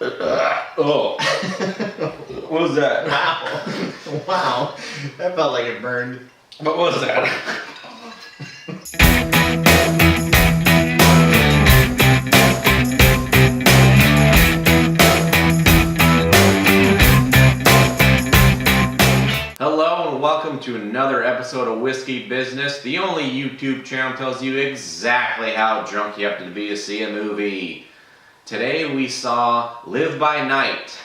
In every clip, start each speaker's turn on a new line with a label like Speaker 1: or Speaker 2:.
Speaker 1: Oh. What was that?
Speaker 2: Wow. Wow. That felt like it burned.
Speaker 1: What was that? Hello and welcome to another episode of Whiskey Business, the only YouTube channel tells you exactly how drunk you have to be to see a movie. Today we saw Live by Night,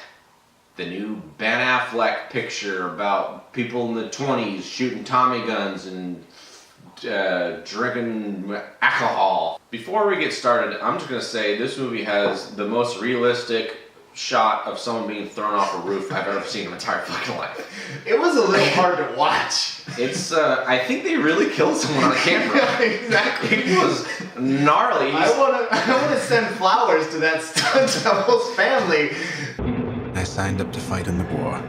Speaker 1: the new Ben Affleck picture about people in the 20s shooting Tommy guns and drinking alcohol. Before we get started, I'm just going to say this movie has the most realistic shot of someone being thrown off a roof I've ever seen in my entire fucking life.
Speaker 2: It was a little hard to watch.
Speaker 1: It's, I think they really killed someone on camera.
Speaker 2: Yeah, exactly.
Speaker 1: It was gnarly.
Speaker 2: I wanna send flowers to that stunt double's family.
Speaker 3: I signed up to fight in the war.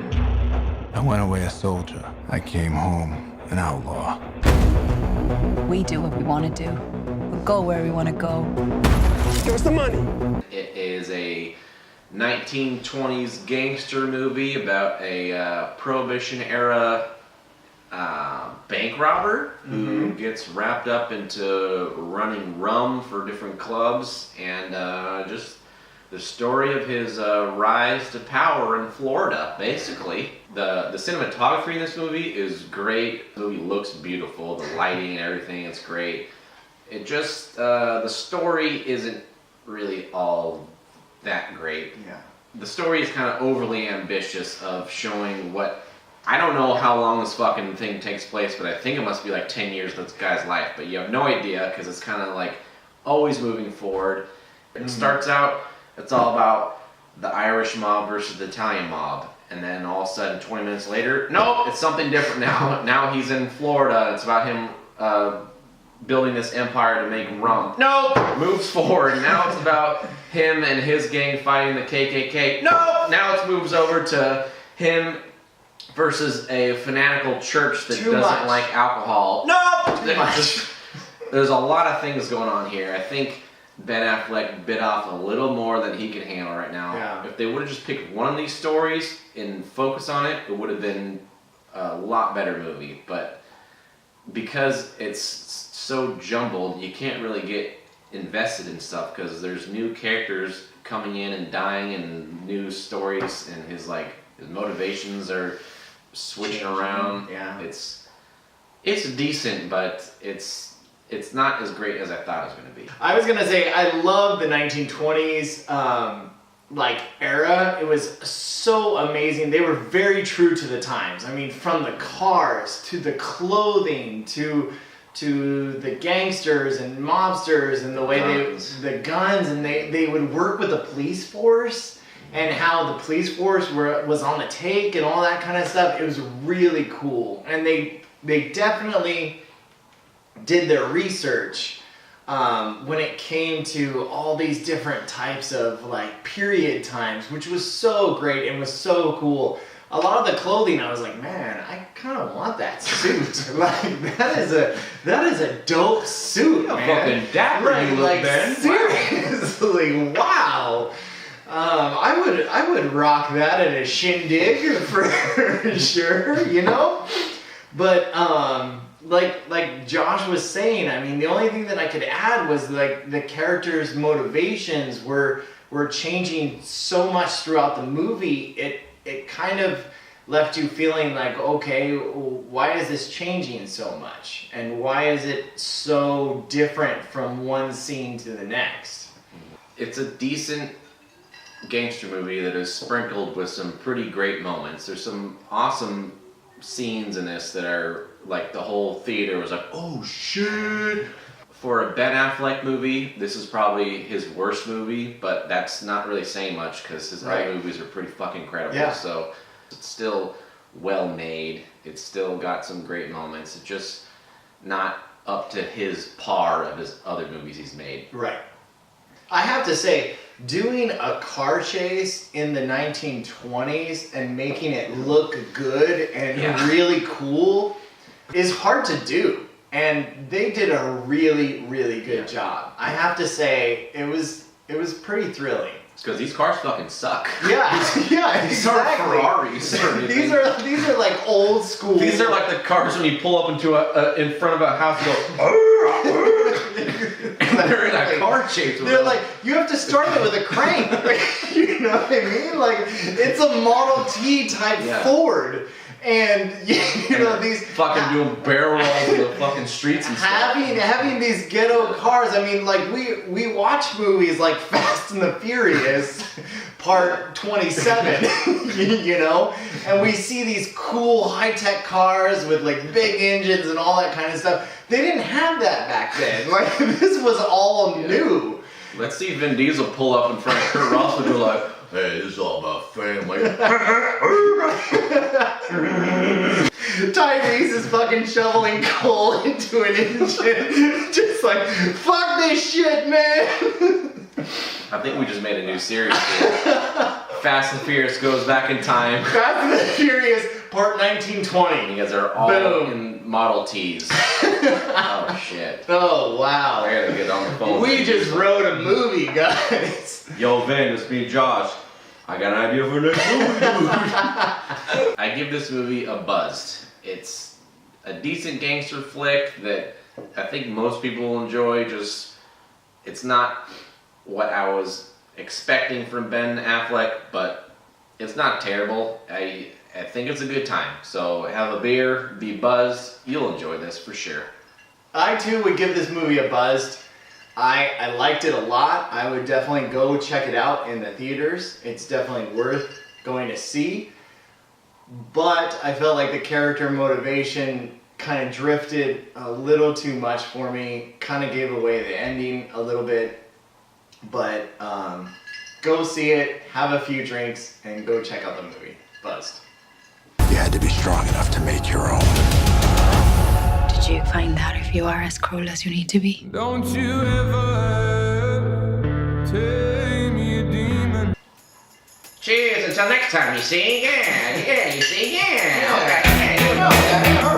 Speaker 3: I went away a soldier. I came home an outlaw.
Speaker 4: We do what we want to do. We'll go where we want to go.
Speaker 5: Give us the money.
Speaker 1: It is a 1920s gangster movie about a Prohibition era bank robber who gets wrapped up into running rum for different clubs, and just the story of his rise to power in Florida, basically. The cinematography in this movie is great. The movie looks beautiful, the lighting and everything, it's great. It just, the story isn't really all that great.
Speaker 2: Yeah.
Speaker 1: The story is kind of overly ambitious of showing what, I don't know how long this fucking thing takes place, but I think it must be like 10 years of this guy's life, but you have no idea because it's kind of like always moving forward. It starts out, it's all about the Irish mob versus the Italian mob, and then all of a sudden 20 minutes later, nope, it's something different now. Now he's in Florida. It's about him building this empire to make rum. Nope! Moves forward. Now it's about him and his gang fighting the KKK. Nope! Now it moves over to him versus a fanatical church that doesn't like alcohol. Nope! There's a lot of things going on here. I think Ben Affleck bit off a little more than he can handle right now.
Speaker 2: Yeah.
Speaker 1: If they would have just picked one of these stories and focused on it, it would have been a lot better movie. But because it's so jumbled, you can't really get invested in stuff because there's new characters coming in and dying and new stories, and his motivations are switching around.
Speaker 2: Yeah.
Speaker 1: It's decent, but it's not as great as I thought it was going to be.
Speaker 2: I was gonna say I love the 1920s era. It was so amazing. They were very true to the times. I mean, from the cars to the clothing to the gangsters and mobsters and the way the guns, and they would work with the police force and how the police force was on the take and all that kind of stuff. It was really cool, and they definitely did their research when it came to all these different types of period times, which was so great and was so cool. A lot of the clothing, I was like, man, I kind of want that suit. that is a dope suit, man.
Speaker 1: Fucking dapper you look, Ben.
Speaker 2: Seriously, wow. I would rock that at a shindig for sure, you know. But like Josh was saying, I mean, the only thing that I could add was the characters' motivations were changing so much throughout the movie. It kind of left you feeling like, okay, why is this changing so much? And why is it so different from one scene to the next?
Speaker 1: It's a decent gangster movie that is sprinkled with some pretty great moments. There's some awesome scenes in this that are like the whole theater was like, oh shit. For a Ben Affleck movie, this is probably his worst movie, but that's not really saying much because his other movies are pretty fucking incredible.
Speaker 2: Yeah.
Speaker 1: So it's still well made. It's still got some great moments. It's just not up to his par of his other movies he's made.
Speaker 2: Right. I have to say, doing a car chase in the 1920s and making it look good and really cool is hard to do. And they did a really, really good job. I have to say, it was pretty thrilling.
Speaker 1: It's because these cars fucking suck.
Speaker 2: Yeah, yeah,
Speaker 1: These aren't
Speaker 2: exactly.
Speaker 1: Ferraris or anything.
Speaker 2: These are like old school.
Speaker 1: These are like the cars when you pull up into in front of a house and go. And they're in a car chase.
Speaker 2: They're like, you have to start it with a crank. You know what I mean? Like, it's a Model T type Ford. And you know these
Speaker 1: fucking doing barrel rolls in the fucking streets and stuff.
Speaker 2: Having these ghetto cars. I mean, like we watch movies like Fast and the Furious, Part 27, you know, and we see these cool high tech cars with like big engines and all that kind of stuff. They didn't have that back then. Like this was all new.
Speaker 1: Let's see Vin Diesel pull up in front of Kurt Russell and go like, hey, this is all about family.
Speaker 2: Tyrese is fucking shoveling coal into an engine. Just like, fuck this shit, man.
Speaker 1: I think we just made a new series here. Fast and Furious goes back in time.
Speaker 2: Fast and the Furious, part 1920.
Speaker 1: Because they're all
Speaker 2: Boom.
Speaker 1: in Model Ts. Oh, shit.
Speaker 2: Oh, wow.
Speaker 1: I gotta get on the phone.
Speaker 2: We just wrote a movie, guys.
Speaker 1: Yo, Vin, it's me, Josh. I got an idea for next movie. I give this movie a buzzed. It's a decent gangster flick that I think most people will enjoy. Just, it's not what I was expecting from Ben Affleck, but it's not terrible. I think it's a good time. So have a beer, be buzzed. You'll enjoy this for sure.
Speaker 2: I too would give this movie a buzzed. I liked it a lot. I would definitely go check it out in the theaters. It's definitely worth going to see. But I felt like the character motivation kind of drifted a little too much for me. Kind of gave away the ending a little bit. But go see it, have a few drinks, and go check out the movie. Buzzed.
Speaker 3: You had to be strong enough to make your own.
Speaker 4: Did you find out if you are as cruel as you need to be?
Speaker 5: Don't you ever tame me a demon.
Speaker 1: Cheers, until next time, you see? Yeah, you see? Yeah. Okay, yeah, you know.